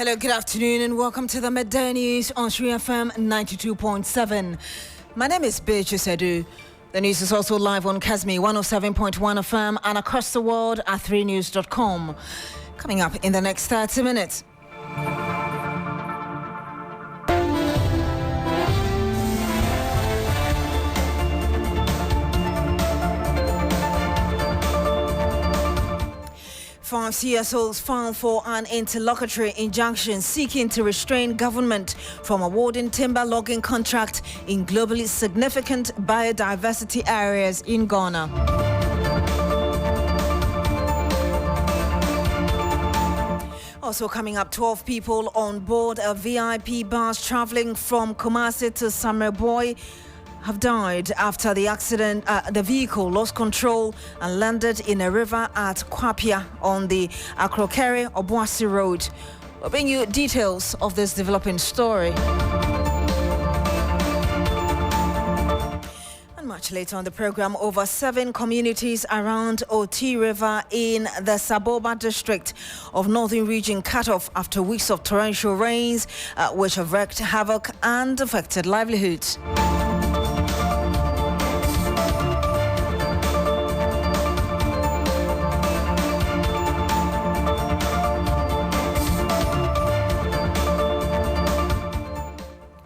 Hello, good afternoon, and welcome to the Midday News on Sri FM 92.7. My name is Beatrice Adu. The news is also live on Kasmi 107.1 FM and across the world at 3news.com. Coming up in the next 30 minutes. Five CSOs filed for an interlocutory injunction seeking to restrain government from awarding timber logging contract in globally significant biodiversity areas in Ghana. Also coming up, 12 people on board a VIP bus traveling from Kumasi to Samerboy have died after the accident. The vehicle lost control and landed in a river at Kwapia on the Akrokere-Obuasi Road. We'll bring you details of this developing story. Much later on the program, over 7 communities around Oti River in the Saboba district of Northern Region cut off after weeks of torrential rains, which have wreaked havoc and affected livelihoods.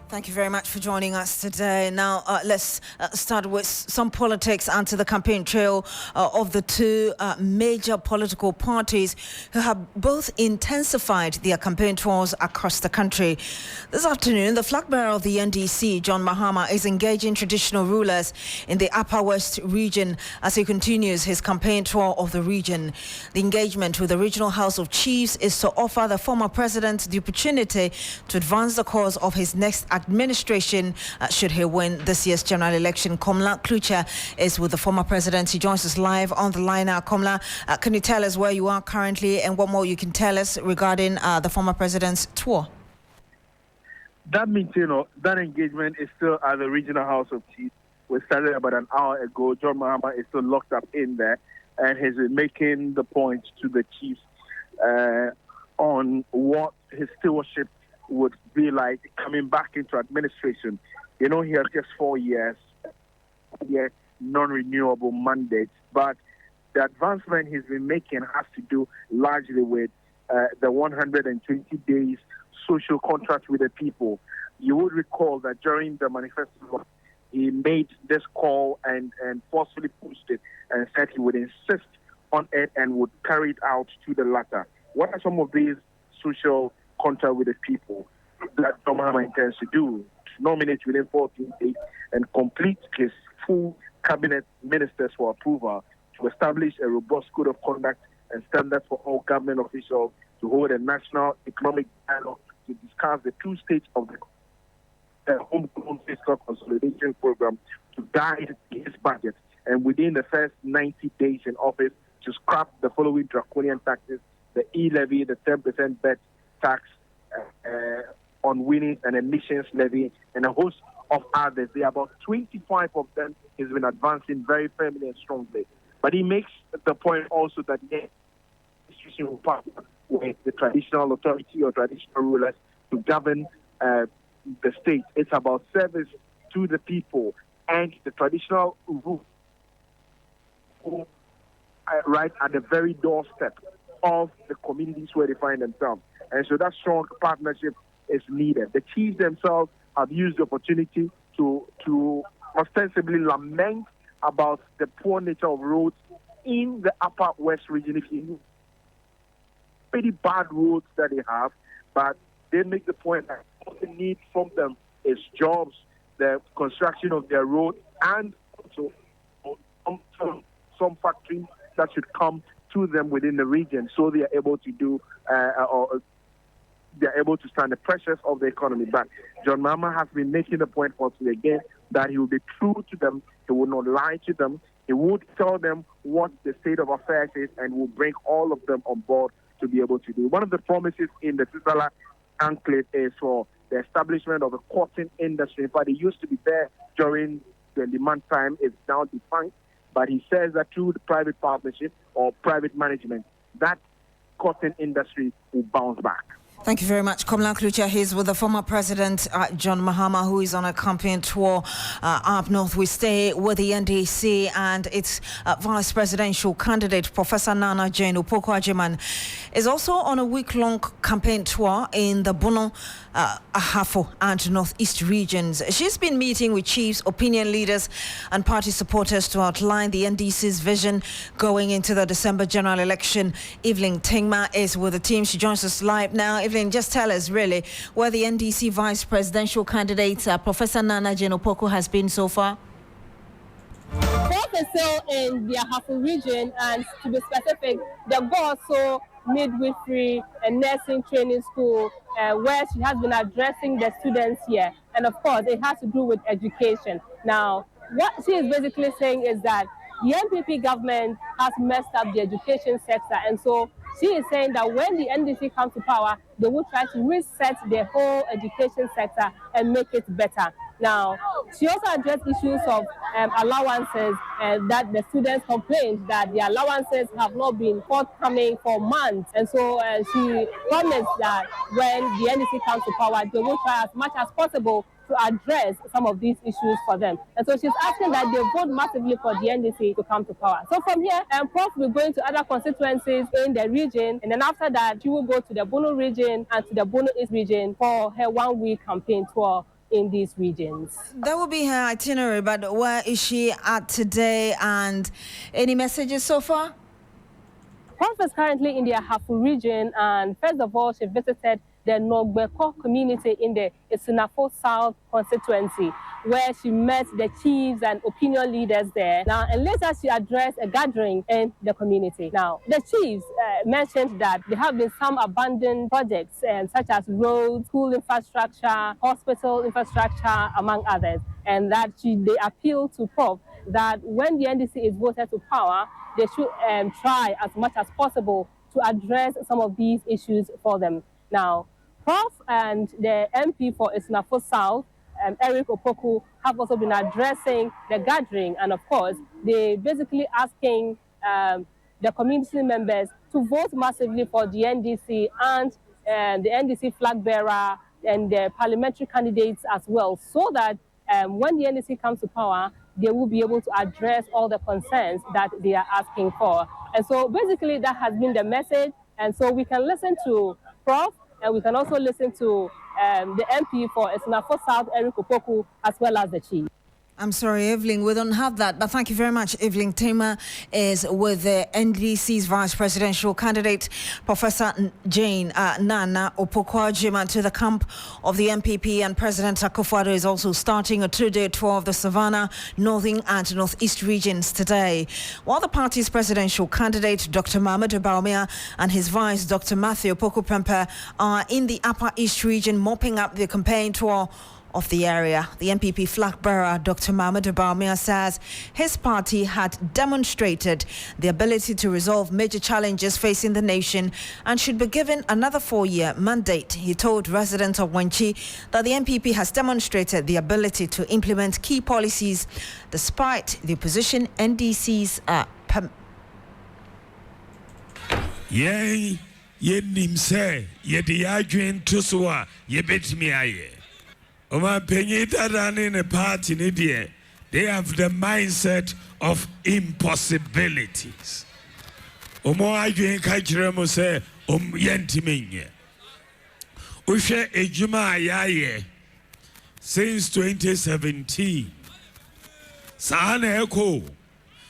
Thank you very much for joining us today. Now, let's start with some politics and to the campaign trail of the two major political parties who have both intensified their campaign tours across the country. This afternoon, the flag bearer of the NDC, John Mahama, is engaging traditional rulers in the Upper West region as he continues his campaign tour of the region. The engagement with the Regional House of Chiefs is to offer the former president the opportunity to advance the cause of his next administration should he win this year's general election. Komla Klucha is with the former president. He joins us live on the line now. Komla, can you tell us where you are currently and what more you can tell us regarding the former president's tour? That meeting or that engagement is still at the Regional House of Chiefs. We started about an hour ago. John Mahama is still locked up in there and has been making the point to the chiefs on what his stewardship would be like coming back into administration. You know, he has just 4 years, non-renewable mandate, but the advancement he's been making has to do largely with the 120 days social contract with the people. You would recall that during the manifesto, he made this call and forcefully pushed it and said he would insist on it and would carry it out to the latter. What are some of these social contract with the people that John Mahama intends to do? To nominate within 14 days and complete his full cabinet ministers for approval, to establish a robust code of conduct and standards for all government officials, to hold a national economic dialogue to discuss the 2 stages of the homegrown fiscal consolidation program, to guide his budget, and within the first 90 days in office to scrap the following draconian taxes: the e-levy, the 10% bet tax on winnings and emissions levy, and a host of others. There are about 25 of them he's been advancing very firmly and strongly. But he makes the point also that the institution will partner with the traditional authority or traditional rulers to govern the state. It's about service to the people, and the traditional rule right at the very doorstep of the communities where they find themselves. And so that strong partnership is needed. The chiefs themselves have used the opportunity to ostensibly lament about the poor nature of roads in the Upper West region. If you pretty bad roads that they have, but they make the point that all they need from them is jobs, the construction of their road, and also some factories that should come to them within the region, so they are able to do or they are able to stand the pressures of the economy. But John Mahama has been making the point once again that he will be true to them. He will not lie to them. He would tell them what the state of affairs is and will bring all of them on board to be able to do. One of the promises in the Tisala enclave is for the establishment of a cotton industry. In fact, it used to be there during the demand time. It's now defunct. But he says that through the private partnership or private management, that cotton industry will bounce back. Thank you very much. Komla Klucha. He's with the former president, John Mahama, who is on a campaign tour up north. We stay with the NDC and its vice presidential candidate, Professor Nana Jane Opoku-Agyeman, is also on a week-long campaign tour in the Bono, Ahafo and Northeast regions. She's been meeting with chiefs, opinion leaders and party supporters to outline the NDC's vision going into the December general election. Evelyn Tingma is with the team. She joins us live now. Evelyn, just tell us really where the NDC vice presidential candidate, Professor Nana Jane Opoku, has been so far. Both is still in the Ahafo region, and to be specific, the Goso Midwifery and Nursing Training School, where she has been addressing the students here. And of course, it has to do with education. Now, what she is basically saying is that the NPP government has messed up the education sector, and so she is saying that when the NDC comes to power, they will try to reset the whole education sector and make it better. Now, she also addressed issues of allowances that the students complained that the allowances have not been forthcoming for months. And so she promised that when the NDC comes to power, they will try as much as possible to address some of these issues for them. And so she's asking that they vote massively for the NDC to come to power. So from here, Prof will go into other constituencies in the region, and then after that, she will go to the Bono region and to the Bono East region for her one-week campaign tour in these regions. That will be her itinerary, but where is she at today, and any messages so far? Prof is currently in the Ahafo region, and first of all, she visited the Nogbeko community in the Esunafo South constituency, where she met the chiefs and opinion leaders there. Now, and later she addressed a gathering in the community. Now, the chiefs mentioned that there have been some abandoned projects, such as roads, school infrastructure, hospital infrastructure, among others, and that they appeal to Prof that when the NDC is voted to power, they should try as much as possible to address some of these issues for them. Now, Prof and the MP for Esunafo South, Eric Opoku, have also been addressing the gathering, and of course, they basically asking the community members to vote massively for the NDC and the NDC flag bearer and the parliamentary candidates as well, so that when the NDC comes to power, they will be able to address all the concerns that they are asking for. And so basically that has been the message. And so we can listen to Prof, and we can also listen to the MP for Esunafo South, Eric Opoku, as well as the chief. I'm sorry, Evelyn, we don't have that, but thank you very much. Evelyn Tingma is with the NDC's vice presidential candidate, Professor Jane Nana Opoku-Agyeman, to the camp of the NPP, and President Akufo-Addo is also starting a two-day tour of the Savannah, Northern and Northeast regions today. While the party's presidential candidate, Dr. Mahmoud Bawumia, and his vice, Dr. Matthew Opoku-Prempeh, are in the Upper East region mopping up the campaign tour of the area. The NPP flag bearer, Dr. Mahmoud Bawumia, says his party had demonstrated the ability to resolve major challenges facing the nation and should be given another 4-year mandate. He told residents of Wenchi that the NPP has demonstrated the ability to implement key policies despite the opposition NDC's Yay, ye nimse, ye diagin tusua, ye bet me aye. Oma penyita rani ne party ni die. They have the mindset of impossibilities. Omo agin kachire mo se yentimenye. Ushe ejuma ayaye since 2017. Saane eko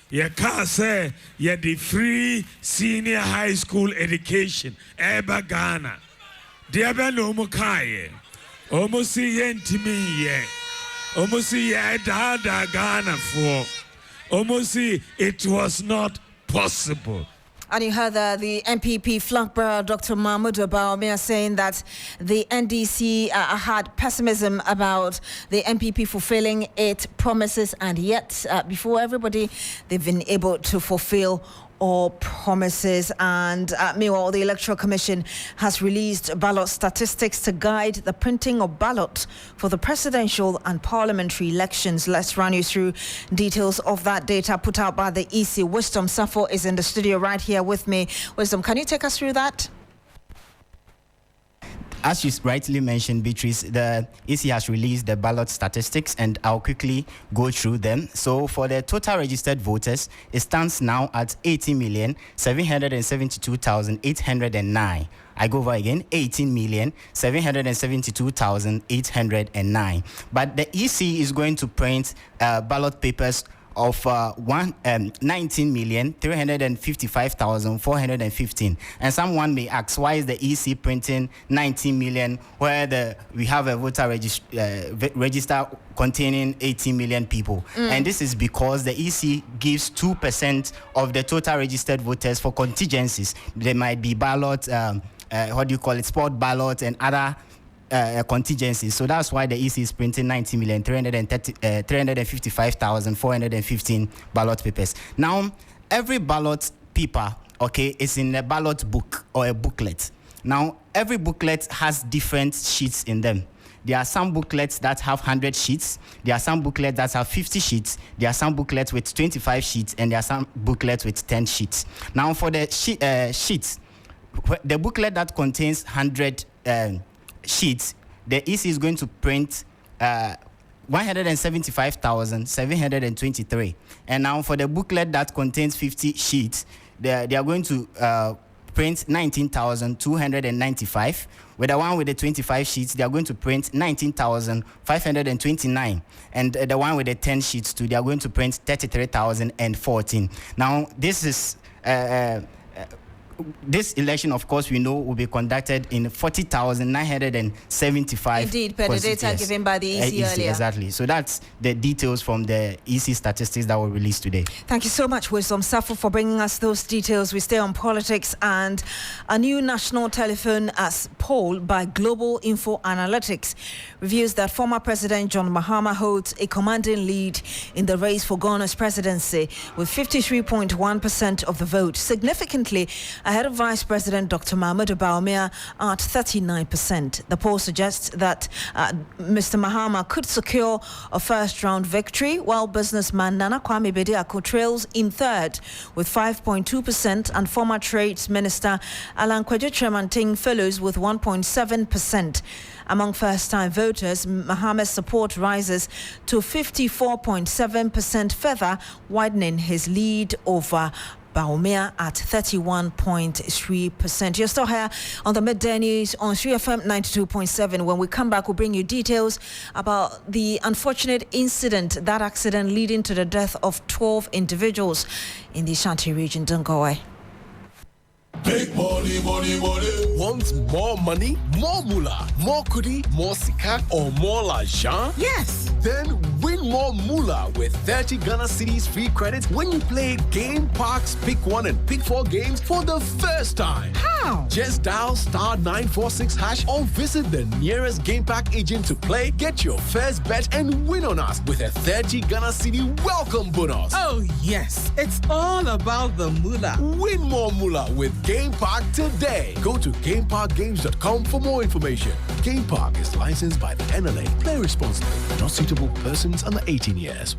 ye ka say ye the free senior high school education eba Ghana. Diabe no mo kaye. Almost see yentimi ye. Almost see ye da Ghana for. Almost see it was not possible. And you heard the NPP flag bearer, Dr. Mahmoud Bawumia, saying that the NDC had pessimism about the NPP fulfilling its promises, and yet, before everybody, they've been able to fulfill all promises. And meanwhile, the Electoral Commission has released ballot statistics to guide the printing of ballots for the presidential and parliamentary elections. Let's run you through details of that data put out by the EC. Wisdom Safo is in the studio right here with me. Wisdom, can you take us through that? As you rightly mentioned, Beatrice, the EC has released the ballot statistics, and I'll quickly go through them. So for the total registered voters, it stands now at 18,772,809. I go over again, 18,772,809. But the EC is going to print ballot papers of 19,355,415. And someone may ask, why is the EC printing 19 million where we have a voter register containing 18 million people? And this is because the EC gives 2% of the total registered voters for contingencies. There might be ballot, sport ballot and other contingencies. So that's why the EC is printing 90,355,415 ballot papers. Now, every ballot paper, is in a ballot book or a booklet. Now, every booklet has different sheets in them. There are some booklets that have 100 sheets. There are some booklets that have 50 sheets. There are some booklets with 25 sheets, and there are some booklets with 10 sheets. Now, for the sheets, the booklet that contains 100 sheets, the EC is going to print 175,723. And now for the booklet that contains 50 sheets, they are going to print 19,295. With the one with the 25 sheets, they are going to print 19,529. And the one with the 10 sheets too, they are going to print 33,014. Now, this is this election, of course, we know will be conducted in 40,975. Indeed, per the data given by the EC earlier. Exactly. So that's the details from the EC statistics that were released today. Thank you so much, Wisdom Safo, for bringing us those details. We stay on politics, and a new national telephone poll by Global Info Analytics reveals that former President John Mahama holds a commanding lead in the race for Ghana's presidency with 53.1% of the vote, significantly ahead of Vice President Dr. Mahmoud Bawumia at 39%. The poll suggests that Mr. Mahama could secure a first-round victory, while businessman Nana Kwame Bediako trails in third with 5.2%, and former Trades Minister Alan Kwadwo Tremantin follows with 1.7%. Among first-time voters, Mahama's support rises to 54.7%, further widening his lead over Bawumia at 31.3%. You're still here on the Midday News on 3FM 92.7. When we come back, we'll bring you details about the unfortunate incident, that accident leading to the death of 12 individuals in the Ashanti region. Don't go away. Big money, money, money. Want more money, more moolah, more kudi, more sika, or more l'argent? Yes. Then win more moolah with 30 Ghana Cedis free credits when you play Game Park's Pick 1 and Pick 4 games for the first time. How? Just dial *946# or visit the nearest Game Park agent to play, get your first bet, and win on us with a 30 Ghana Cedi welcome bonus. Oh, yes. It's all about the moolah. Win more moolah with Game Park today. Go to GameParkGames.com for more information. Game Park is licensed by the NLA. Play responsibly. Not suitable for persons under 18 years.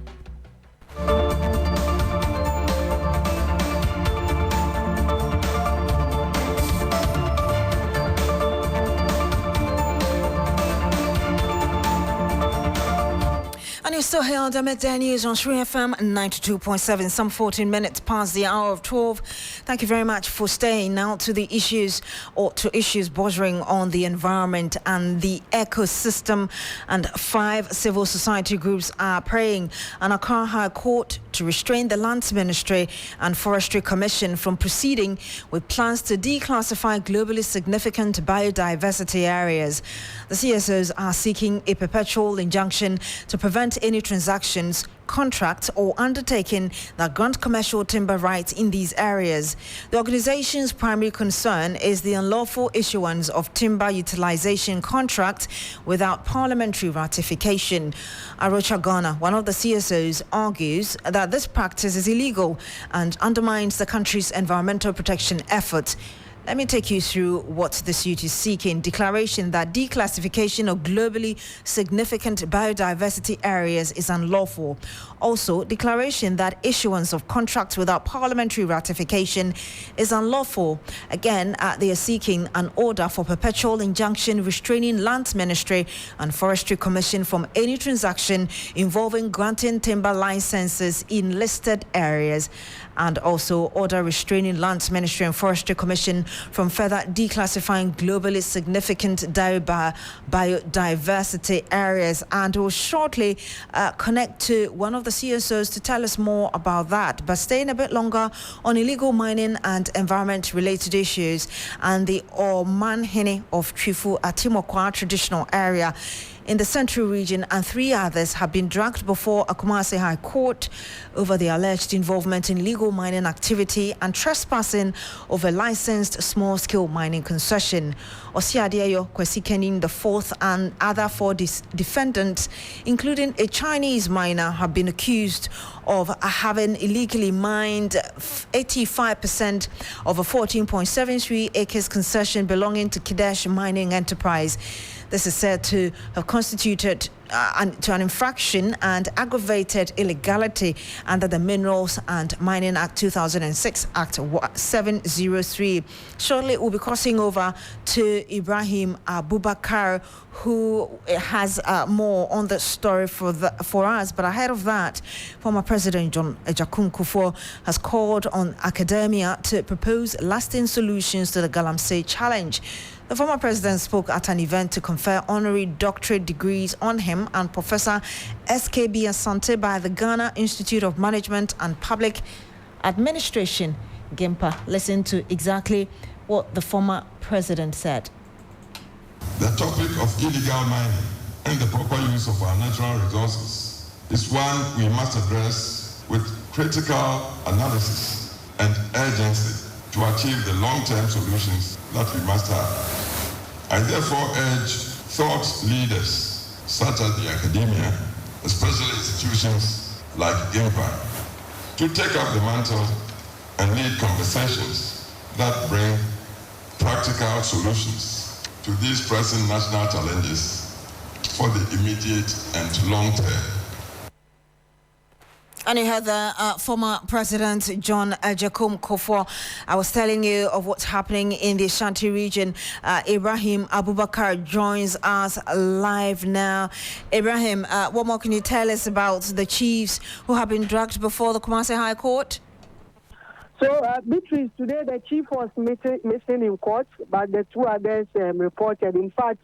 And you're still here on the Midday News on 3FM 92.7, some 14 minutes past the hour of 12. Thank you very much for staying. Now to the issues, or to issues bordering on the environment and the ecosystem. And 5 civil society groups are praying on Accra High Court to restrain the Lands Ministry and Forestry Commission from proceeding with plans to declassify globally significant biodiversity areas. The CSOs are seeking a perpetual injunction to prevent any transactions, contracts, or undertaking that grant commercial timber rights in these areas. The organization's primary concern is the unlawful issuance of timber utilization contracts without parliamentary ratification. Arocha Ghana, one of the CSOs, argues that this practice is illegal and undermines the country's environmental protection efforts. Let me take you through what the suit is seeking. Declaration that declassification of globally significant biodiversity areas is unlawful. Also, declaration that issuance of contracts without parliamentary ratification is unlawful. Again, they are seeking an order for perpetual injunction restraining Lands Ministry and Forestry Commission from any transaction involving granting timber licenses in listed areas, and also order restraining Lands Ministry and Forestry Commission from further declassifying globally significant biodiversity areas. And we'll shortly connect to one of the CSOs to tell us more about that. But staying a bit longer on illegal mining and environment-related issues and the Omanhene of Trifu Atimokwa traditional area in the Central Region, and 3 others have been dragged before a Kumasi High Court over the alleged involvement in illegal mining activity and trespassing of a licensed small-scale mining concession. Osiadeyo Kwesikenin, the 4th, and other 4 defendants, including a Chinese miner, have been accused of having illegally mined 85% of a 14.73 acres concession belonging to Kidesh Mining Enterprise. This is said to have constituted to an infraction and aggravated illegality under the Minerals and Mining Act 2006, Act 703. Shortly, we'll be crossing over to Ibrahim Abubakar, who has more on the story for us. But ahead of that, former President John Ejakum Kufuor has called on academia to propose lasting solutions to the Galamsey challenge. The former president spoke at an event to confer honorary doctorate degrees on him and Professor SKB Asante by the Ghana Institute of Management and Public Administration, GIMPA. Listen to exactly what the former president said. The topic of illegal mining and the proper use of our natural resources is one we must address with critical analysis and urgency to achieve the long-term solutions that we must have. I therefore urge thought leaders such as the academia, especially institutions like GIMPA, to take up the mantle and lead conversations that bring practical solutions to these pressing national challenges for the immediate and long term. And you heard the former President John Ejakum Kufuor. I was telling you of what's happening in the Ashanti region. Ibrahim Abubakar joins us live now. Ibrahim, what more can you tell us about the chiefs who have been dragged before the Kumasi High Court? So, Beatrice, today the chief was missing in court, but the 2 others reported. In fact,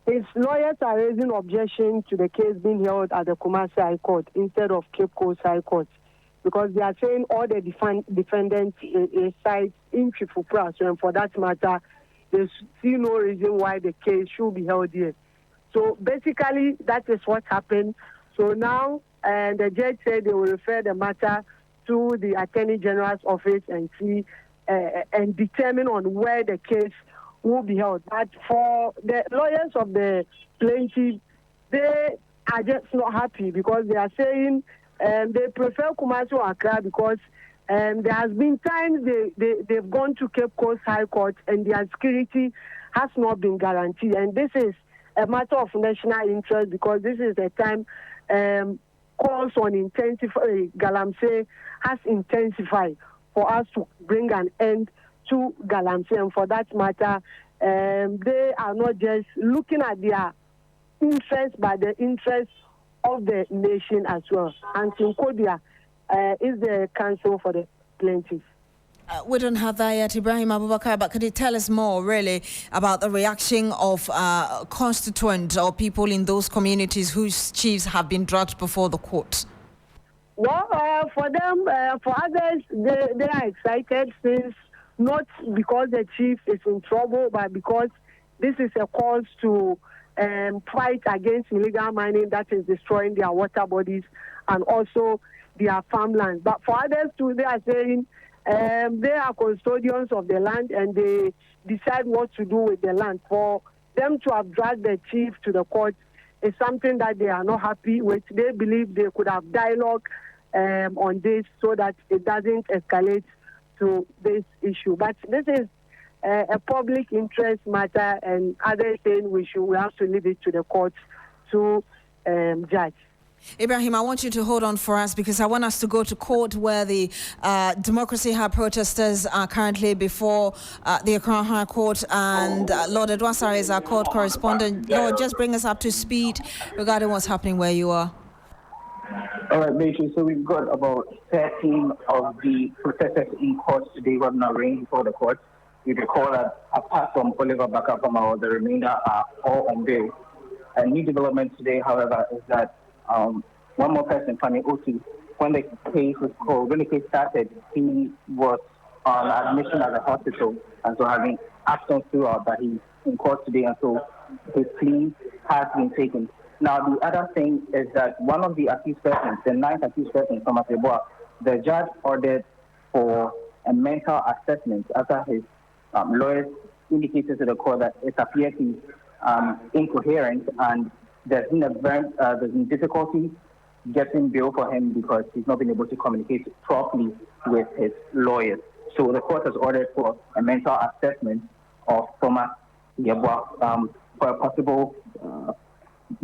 his lawyers are raising objection to the case being held at the Kumasi High Court instead of Cape Coast High Court, because they are saying all the defendants reside in Trifupra, and for that matter, they see no reason why the case should be held here. So basically, that is what happened. So now, the judge said they will refer the matter to the Attorney General's office and see and determine on where the case will be held. But for the lawyers of the plaintiff, they are just not happy because they are saying they prefer Kumasi or Accra because there has been times they've gone to Cape Coast High Court and their security has not been guaranteed. And this is a matter of national interest because this is the time calls on intensify. Galamsey has intensified for us to bring an end to Galamsey, and for that matter, they are not just looking at their interest, but the interest of the nation as well. And Tinkodia is the counsel for the plaintiffs. We don't have that yet, Ibrahim Abubakar, but could you tell us more, really, about the reaction of constituents or people in those communities whose chiefs have been dragged before the court? Well, for them, for others, they are excited since not because the chief is in trouble, but because this is a cause to fight against illegal mining that is destroying their water bodies and also their farmlands. But for others too, they are saying they are custodians of the land and they decide what to do with the land. For them to have dragged the chief to the court is something that they are not happy with. They believe they could have dialogue on this so that it doesn't escalate to this issue. But this is a public interest matter, and others saying we have to leave it to the courts to judge. Ibrahim, I want you to hold on for us because I want us to go to court where the Democracy Hub protesters are currently before the Accra High Court, and Lord Edwasare is our court correspondent. Lord, just bring us up to speed regarding what's happening where you are. All right, Beatrice, so we've got about 13 of the protesters in court today who have not arraigned before the court. You recall that apart from Oliver Bakapama, the remainder are all on bail. A new development today, however, is that one more person, Fanny Oti, when the case started, he was on admission at the hospital, and so having actions throughout that he's in court today, and so his plea has been taken. Now, the other thing is that one of the accused persons, the ninth accused person from Afeboa, the judge ordered for a mental assessment after his lawyers indicated to the court that it appears he's incoherent, and there's been difficulty getting bail for him because he's not been able to communicate properly with his lawyers. So the court has ordered for a mental assessment of Thomas Yeboah for a possible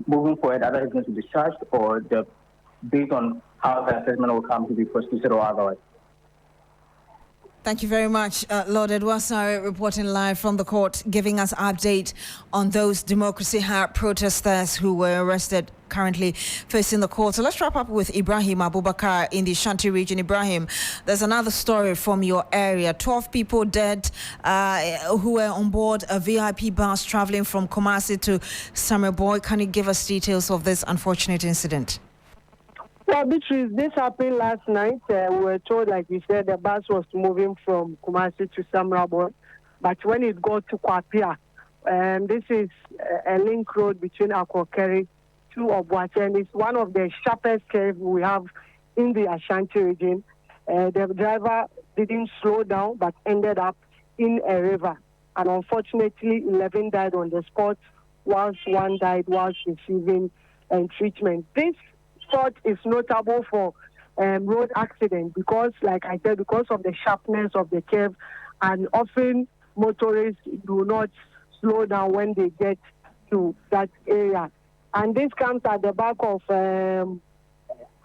moving forward, either he's going to be discharged or based on how the assessment will come to be prosecuted or otherwise. Thank you very much, Lord Edwasare, reporting live from the court, giving us update on those Democracy Hub protesters who were arrested currently facing the court. So let's wrap up with Ibrahim Abubakar in the Ashanti region. Ibrahim, there's another story from your area. 12 people dead who were on board a VIP bus traveling from Kumasi to Samerboy. Can you give us details of this unfortunate incident? Well, Beatrice, this happened last night. We were told, like you said, the bus was moving from Kumasi to Samerboy, but when it got to Kwapia, this is a link road between Akwokeri to Obuache, and it's one of the sharpest curves we have in the Ashanti region. The driver didn't slow down, but ended up in a river. And unfortunately, 11 died on the spot, whilst one died whilst receiving treatment. This spot is notable for road accident because, like I said, because of the sharpness of the curve, and often motorists do not slow down when they get to that area. And this comes at the back of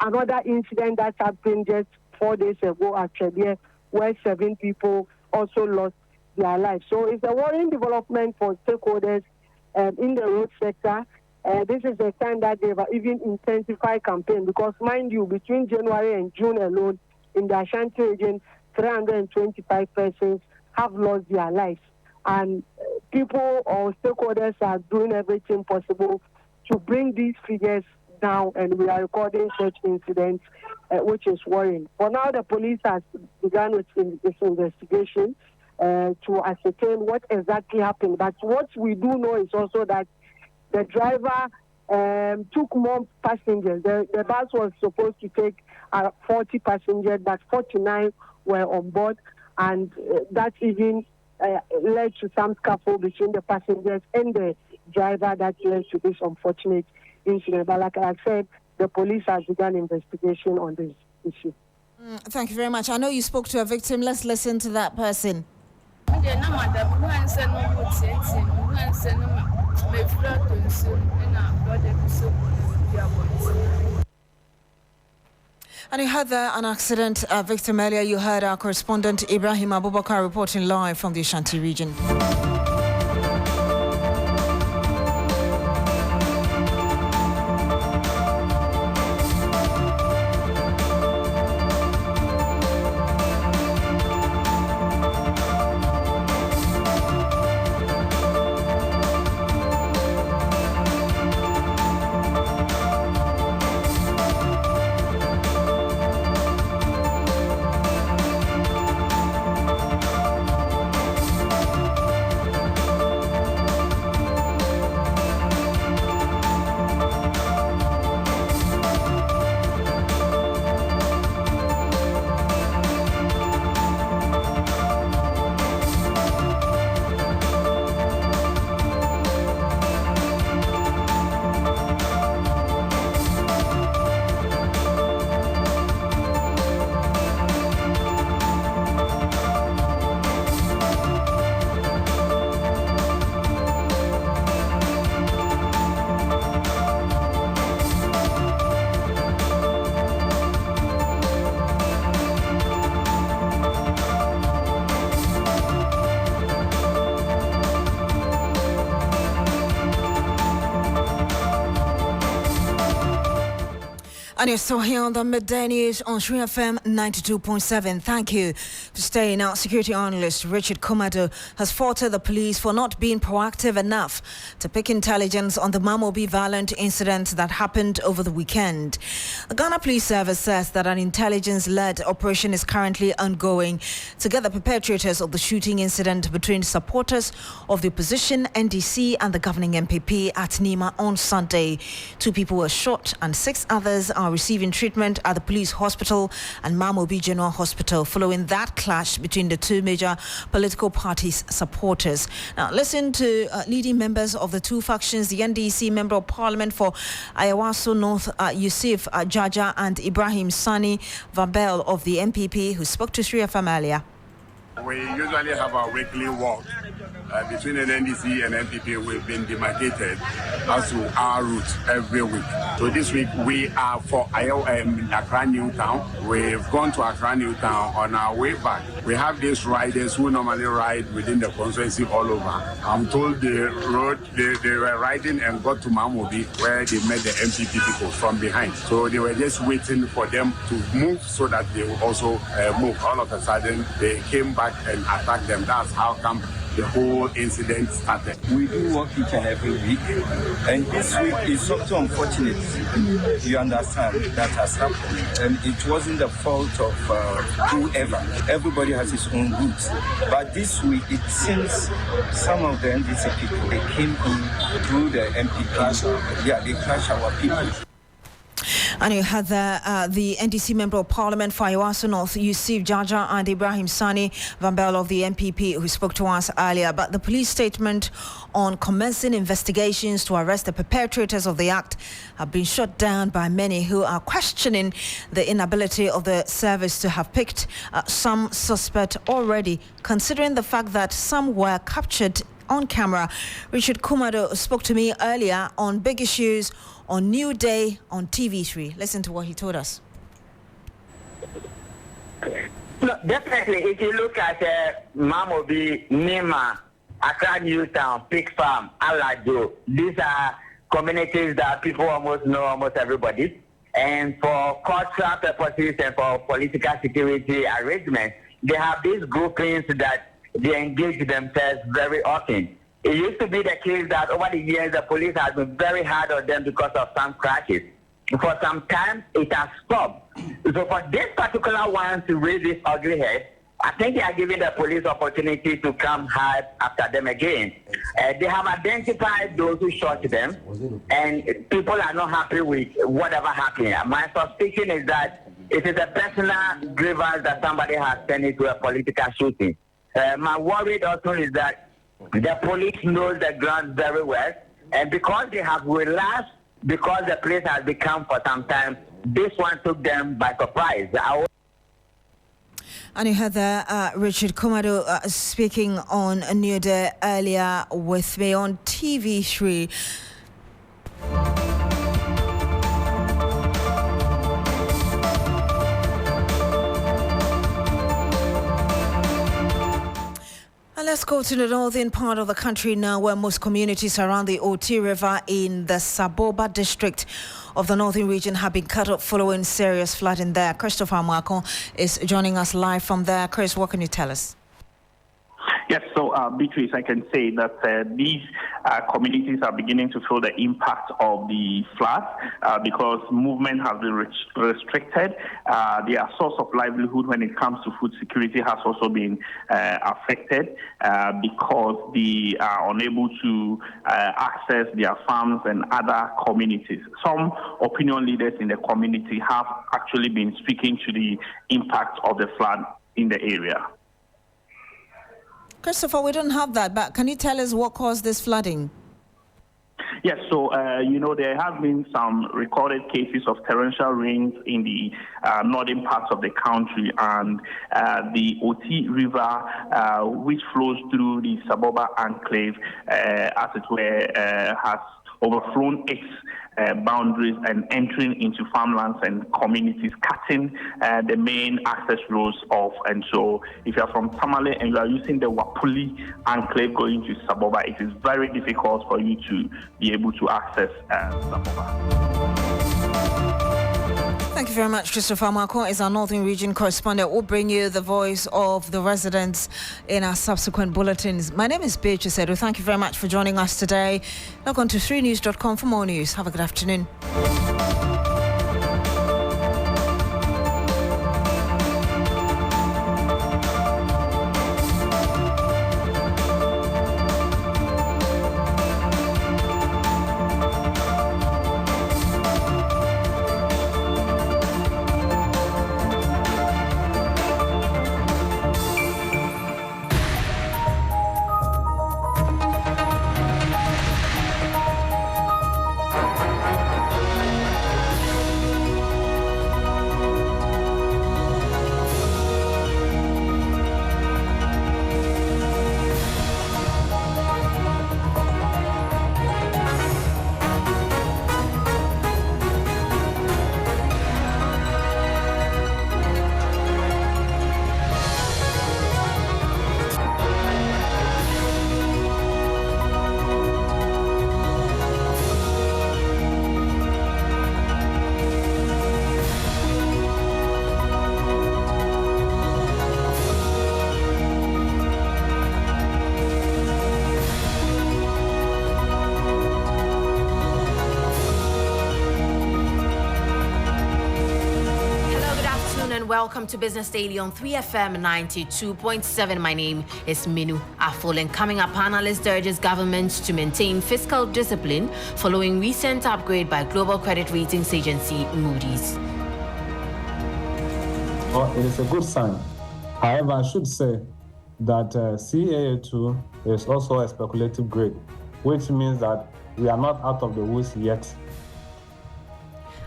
another incident that happened just 4 days ago at Chebie, where 7 people also lost their lives. So it's a worrying development for stakeholders in the road sector. This is the time that they've even intensified campaign because, mind you, between January and June alone, in the Ashanti region, 325 persons have lost their lives. And people or stakeholders are doing everything possible to bring these figures down, and we are recording such incidents, which is worrying. For now, the police has begun with this investigation to ascertain what exactly happened. But what we do know is also that the driver took more passengers. The bus was supposed to take 40 passengers, but 49 were on board, and that even led to some scuffle between the passengers and the driver that led to this unfortunate incident. But like I said, the police has begun investigation on this issue. Thank you very much. I know you spoke to a victim. Let's listen to that person. And you heard an accident victim earlier. You heard our correspondent Ibrahim Abubakar reporting live from the Ashanti region. And you're still here on the Midday News on Sri FM 92.7. Thank you for staying. Now, security analyst Richard Kumado has faulted the police for not being proactive enough to pick intelligence on the Mamobi violent incident that happened over the weekend. The Ghana Police Service says that an intelligence-led operation is currently ongoing to get the perpetrators of the shooting incident between supporters of the opposition NDC and the governing MPP at Nima on Sunday. 2 people were shot and 6 others are receiving treatment at the police hospital and Mamobi General Hospital following that clash between the 2 major political parties' supporters. Now, listen to leading members of the 2 factions, the NDC Member of Parliament for Ayawaso North, Yusuf Jaja, and Ibrahim Sani Vabel of the MPP, who spoke to 3FM earlier. We usually have our weekly walk between an NDC and MPP. We've been demarcated as to our route every week. So this week we are for Accra New Town. We've gone to Accra New Town. On our way back, we have these riders who normally ride within the constituency all over. I'm told the road they were riding and got to Mamobi where they met the MPP people from behind. So they were just waiting for them to move so that they will also move. All of a sudden they came back and attacked them. That's how come the whole incident started. We do work each and every week, and this week is so unfortunate. You understand that has happened, and it wasn't the fault of whoever. Everybody has his own roots, but this week it seems some of the NDC people, they came in through the MPP. Yeah, they clashed our people. And you had the NDC Member of Parliament for Ayawaso North, Yusuf Jaja, and Ibrahim Sani Vambel of the MPP, who spoke to us earlier. But the police statement on commencing investigations to arrest the perpetrators of the act have been shut down by many who are questioning the inability of the service to have picked some suspect already, considering the fact that some were captured on camera. Richard Kumado spoke to me earlier on big issues on New Day on TV3. Listen to what he told us. No, definitely, if you look at Mamobi, Nima, Accra New Town, Pig Farm, Alajo, these are communities that people almost know almost everybody. And for cultural purposes and for political security arrangements, they have these groupings that they engage themselves very often. It used to be the case that over the years, the police has been very hard on them because of some crashes. For some time, it has stopped. So for this particular one to raise this ugly head, I think they are giving the police opportunity to come hard after them again. They have identified those who shot them, and people are not happy with whatever happened. My suspicion is that it is a personal grievance that somebody has turned into a political shooting. My worry also is that the police knows the ground very well, and because they have relaxed, because the place has become for some time, this one took them by surprise. And you heard Richard Kumado speaking on a New Day earlier with me on TV3. Let's go to the northern part of the country now, where most communities around the Oti River in the Saboba district of the northern region have been cut off following serious flooding there. Christopher Mwako is joining us live from there. Chris, what can you tell us? Yes, so Beatrice, I can say that these communities are beginning to feel the impact of the floods because movement has been restricted. Their source of livelihood when it comes to food security has also been affected because they are unable to access their farms and other communities. Some opinion leaders in the community have actually been speaking to the impact of the flood in the area. Christopher, we don't have that, but can you tell us what caused this flooding? Yes, so, there have been some recorded cases of torrential rains in the northern parts of the country, and the Oti River, which flows through the Saboba enclave, as it were, has overflown its boundaries and entering into farmlands and communities, cutting the main access roads off. And so if you're from Tamale and you are using the Wapuli enclave going to Saboba, it is very difficult for you to be able to access Saboba. Thank you very much. Christopher Marco is our Northern Region correspondent. We'll bring you the voice of the residents in our subsequent bulletins. My name is Beatrice Adu. Thank you very much for joining us today. Log on to 3news.com for more news. Have a good afternoon. Welcome to Business Daily on 3FM 92.7. My name is Minu Afol, and coming up, analyst urges government to maintain fiscal discipline following recent upgrade by global credit ratings agency Moody's. Well, it is a good sign. However, I should say that CAA2 is also a speculative grade, which means that we are not out of the woods yet.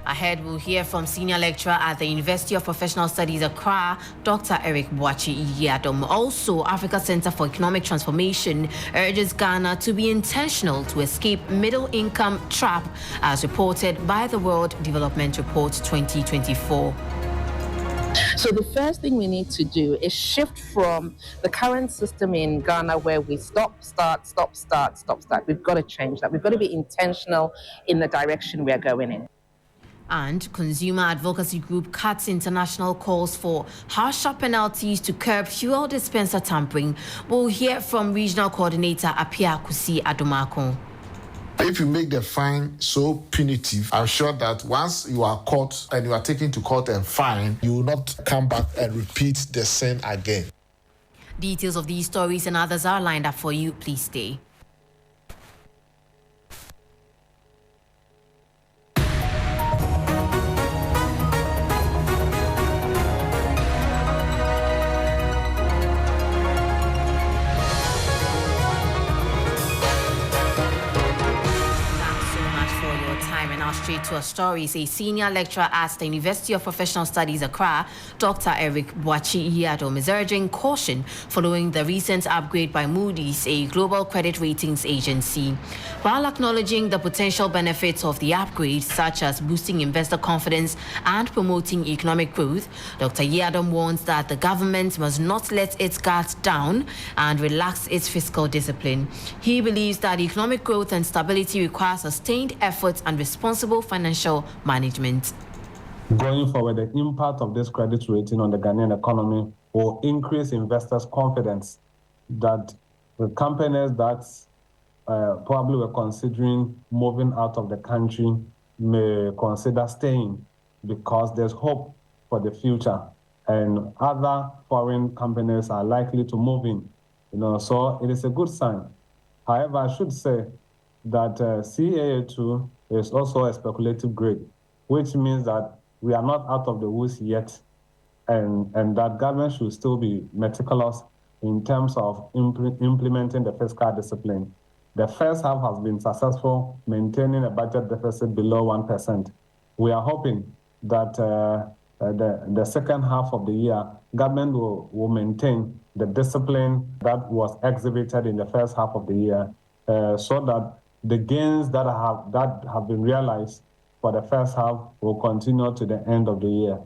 Ahead, we'll hear from senior lecturer at the University of Professional Studies, Accra, Dr. Beatrice Adu. Also, Africa Center for Economic Transformation urges Ghana to be intentional to escape middle-income trap, as reported by the World Development Report 2024. So the first thing we need to do is shift from the current system in Ghana where we stop, start. We've got to change that. We've got to be intentional in the direction we are going in. And consumer advocacy group cuts international calls for harsher penalties to curb fuel dispenser tampering. We'll hear from regional coordinator Apia Kusi Adomako. If you make the fine so punitive, I'm sure that once you are caught and you are taken to court and fined, you will not come back and repeat the sin again. Details of these stories and others are lined up for you. Please stay. Straight to our stories. A senior lecturer at the University of Professional Studies, Accra, Dr. Beatrice Adu, is urging caution following the recent upgrade by Moody's, a global credit ratings agency. While acknowledging the potential benefits of the upgrade, such as boosting investor confidence and promoting economic growth, Dr. Adu warns that the government must not let its guard down and relax its fiscal discipline. He believes that economic growth and stability require sustained efforts and responsible financial management. Going forward, the impact of this credit rating on the Ghanaian economy will increase investors' confidence that the companies that probably were considering moving out of the country may consider staying because there's hope for the future, and other foreign companies are likely to move in. So it is a good sign. However, I should say that CAA2 is also a speculative grade, which means that we are not out of the woods yet, and that government should still be meticulous in terms of implementing the fiscal discipline. The first half has been successful, maintaining a budget deficit below 1%. We are hoping that the second half of the year, government will maintain the discipline that was exhibited in the first half of the year, so that the gains that have been realized for the first half will continue to the end of the year.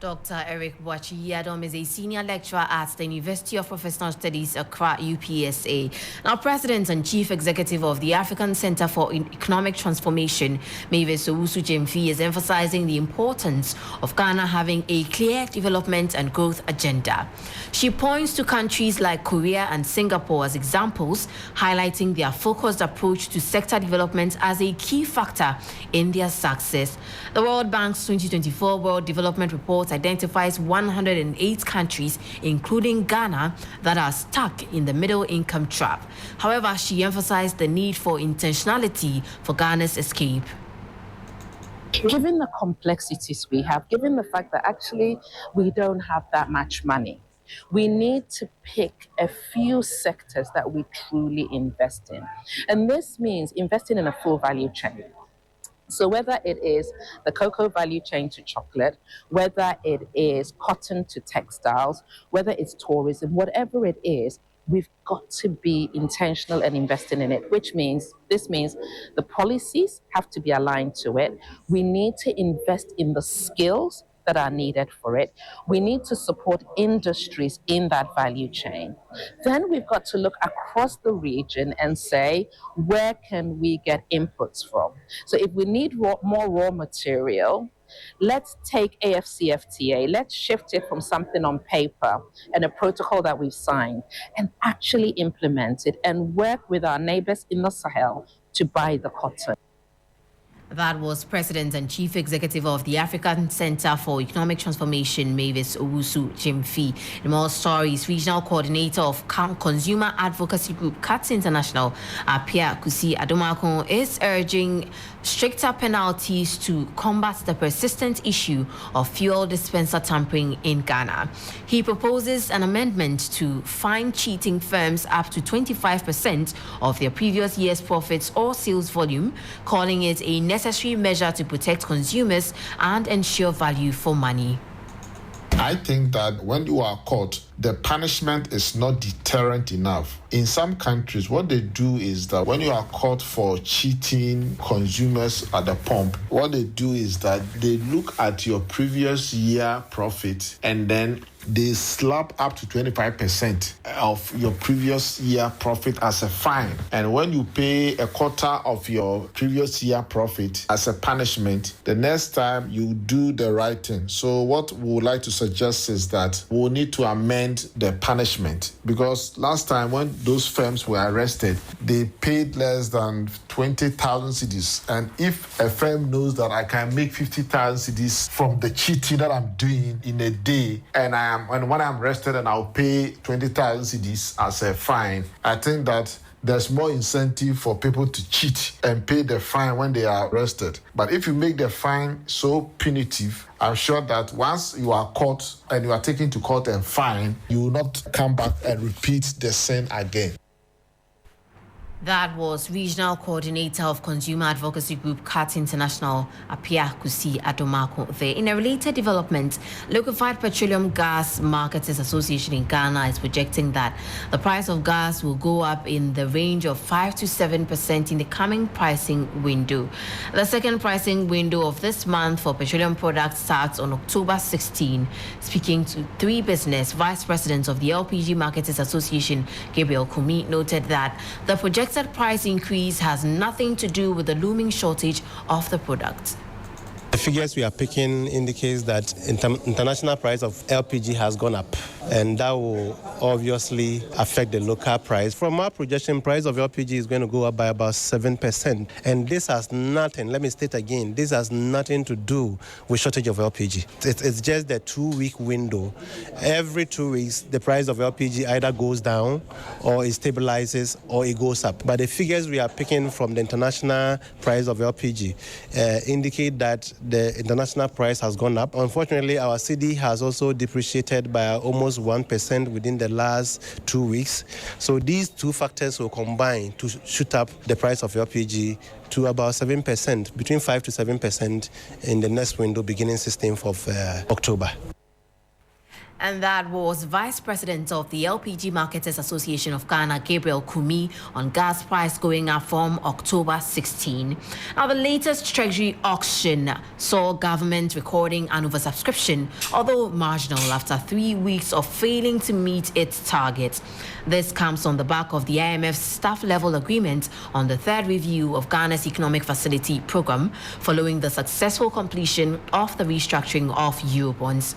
Dr. Eric Boachi Adu is a senior lecturer at the University of Professional Studies, Accra, UPSA. Now, President and Chief Executive of the African Center for Economic Transformation, Beatrice Adu, is emphasizing the importance of Ghana having a clear development and growth agenda. She points to countries like Korea and Singapore as examples, highlighting their focused approach to sector development as a key factor in their success. The World Bank's 2024 World Development Report identifies 108 countries, including Ghana, that are stuck in the middle income trap. However, she emphasized the need for intentionality for Ghana's escape. Given the complexities we have, given the fact that actually we don't have that much money, we need to pick a few sectors that we truly invest in. And this means investing in a full value chain. So whether it is the cocoa value chain to chocolate, whether it is cotton to textiles, whether it's tourism, whatever it is, we've got to be intentional and investing in it, which means the policies have to be aligned to it. We need to invest in the skills that are needed for it. We need to support industries in that value chain. Then we've got to look across the region and say, where can we get inputs from? So if we need more raw material, let's take AFCFTA, let's shift it from something on paper and a protocol that we've signed and actually implement it and work with our neighbors in the Sahel to buy the cotton. That was President and Chief Executive of the African Center for Economic Transformation, Beatrice Adu. In more stories, Regional Coordinator of Consumer Advocacy Group, CATS International, Apia Kusi Adomako, is urging stricter penalties to combat the persistent issue of fuel dispenser tampering in Ghana. He proposes an amendment to fine cheating firms up to 25% of their previous year's profits or sales volume, calling it a necessary measure to protect consumers and ensure value for money. I think that when you are caught, the punishment is not deterrent enough. In some countries, what they do is that when you are caught for cheating consumers at the pump, what they do is that they look at your previous year profit and then they slap up to 25% of your previous year profit as a fine. And when you pay a quarter of your previous year profit as a punishment, the next time you do the right thing. So what we would like to suggest is that we'll need to amend the punishment, because last time when those firms were arrested, they paid less than 20,000 cedis. And if a firm knows that I can make 50,000 cedis from the cheating that I'm doing in a day, and when I'm arrested and I'll pay 20,000 cedis as a fine, I think that there's more incentive for people to cheat and pay the fine when they are arrested. But if you make the fine so punitive, I'm sure that once you are caught and you are taken to court and fined, you will not come back and repeat the sin again. That was Regional Coordinator of Consumer Advocacy Group, CATS International, Apia Kusi Adomako. In a related development, Liquefied Petroleum Gas Marketers Association in Ghana is projecting that the price of gas will go up in the range of 5 to 7% in the coming pricing window. The second pricing window of this month for petroleum products starts on October 16. Speaking to 3 Business, Vice President of the LPG Marketers Association, Gabriel Kumi, noted that the projected price increase has nothing to do with the looming shortage of the product. The figures we are picking indicates that international price of LPG has gone up, and that will obviously affect the local price. From our projection, price of LPG is going to go up by about 7%. And this has nothing, let me state again, this has nothing to do with shortage of LPG. It's just the 2-week window. Every 2 weeks, the price of LPG either goes down or it stabilizes or it goes up. But the figures we are picking from the international price of LPG indicate that the international price has gone up. Unfortunately, our cedi has also depreciated by almost 1% within the last 2 weeks. So these two factors will combine to shoot up the price of LPG to about 7%, between 5 to 7% in the next window beginning 16th of October. And that was Vice President of the LPG Marketers Association of Ghana, Gabriel Kumi, on gas price going up from October 16. Now, the latest Treasury auction saw government recording an oversubscription, although marginal, after 3 weeks of failing to meet its target. This comes on the back of the IMF's staff-level agreement on the third review of Ghana's economic facility program, following the successful completion of the restructuring of Eurobonds.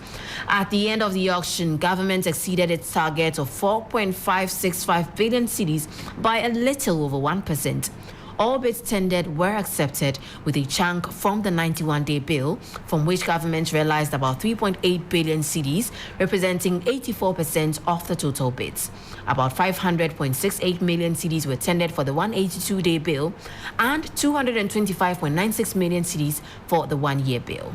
At the end of the auction, government exceeded its target of 4.565 billion cedis by a little over 1%. All bids tendered were accepted, with a chunk from the 91-day bill, from which government realized about 3.8 billion cedis, representing 84% of the total bids. About 500.68 million cedis were tendered for the 182-day bill and 225.96 million cedis for the one-year bill.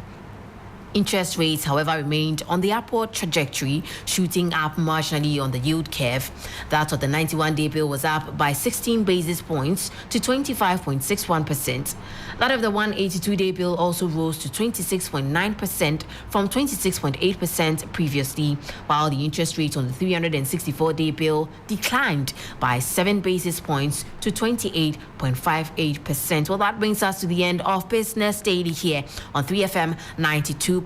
Interest rates, however, remained on the upward trajectory, shooting up marginally on the yield curve. That of the 91-day bill was up by 16 basis points to 25.61%. That of the 182-day bill also rose to 26.9% from 26.8% previously, while the interest rate on the 364-day bill declined by 7 basis points to 28.58%. Well, that brings us to the end of Business Daily here on 3FM 92.7.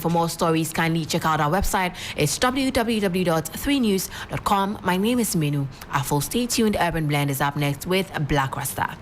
For more stories, kindly check out our website. It's www.3news.com. My name is Minu. Our full stay tuned Urban Blend is up next with Black Rasta.